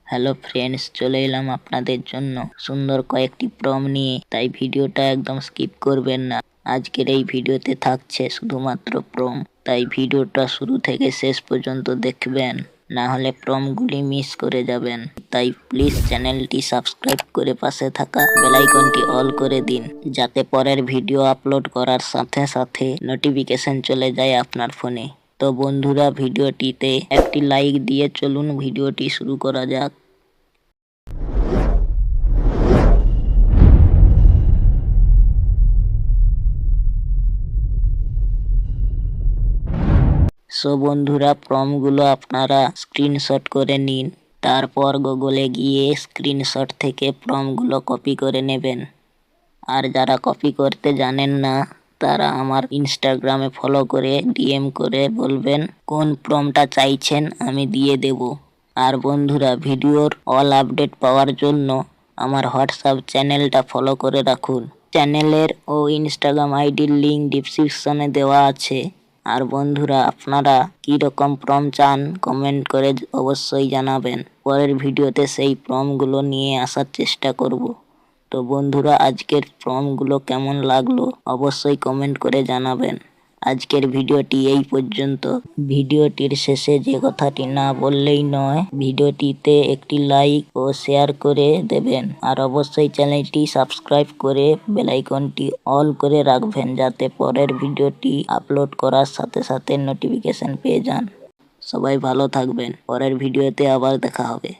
Hello friends, চলে এলাম আপনাদের জন্য সুন্দর কয়েকটি প্রম নিয়ে। তাই ভিডিওটা একদম স্কিপ করবেন না। আজকের এই ভিডিওতে থাকছে শুধুমাত্র প্রম, তাই ভিডিওটা শুরু থেকে শেষ পর্যন্ত দেখবেন, না হলে প্রমগুলি মিস করে যাবেন। তাই প্লিজ চ্যানেলটি সাবস্ক্রাইব করে পাশে থাকা বেল আইকনটি অল করে দিন, যাতে পরের ভিডিও আপলোড করার সাথে সাথে নোটিফিকেশন চলে যায় আপনার ফোনে। তো বন্ধুরা, ভিডিওটিতে একটি লাইক দিয়ে চলুন ভিডিওটি শুরু করা যাক। সো বন্ধুরা, প্রমগুলো আপনারা স্ক্রিনশট করে নিন। তারপর গুগলে গিয়ে স্ক্রিনশট থেকে প্রমগুলো কপি করে নেবেন। আর যারা কপি করতে জানেন না, তারা আমার ইনস্টাগ্রামে ফলো করে ডিএম করে বলবেন কোন প্রমটা চাইছেন, আমি দিয়ে দেব। আর বন্ধুরা, ভিডিওর অল আপডেট পাওয়ার জন্য আমার হোয়াটসঅ্যাপ চ্যানেলটা ফলো করে রাখুন। চ্যানেলের ও ইনস্টাগ্রাম আইডির লিঙ্ক ডিসক্রিপশনে দেওয়া আছে। আর বন্ধুরা, আপনারা কি রকম প্রম চান কমেন্ট করে অবশ্যই জানাবেন। পরের ভিডিওতে সেই প্রমগুলো নিয়ে আসার চেষ্টা করব। তো বন্ধুরা, আজকের প্রমগুলো কেমন লাগলো অবশ্যই কমেন্ট করে জানাবেন। আজকের ভিডিওটি এই পর্যন্ত। ভিডিওটির শেষে যে কথাটি না বললেই নয়, ভিডিওটিতে একটি লাইক ও শেয়ার করে দেবেন। আর অবশ্যই চ্যানেলটি সাবস্ক্রাইব করে বেল আইকনটি অল করে রাখবেন, যাতে পরের ভিডিওটি আপলোড করার সাথে সাথে নোটিফিকেশন পেয়ে যান। সবাই ভালো থাকবেন, পরের ভিডিওতে আবার দেখা হবে।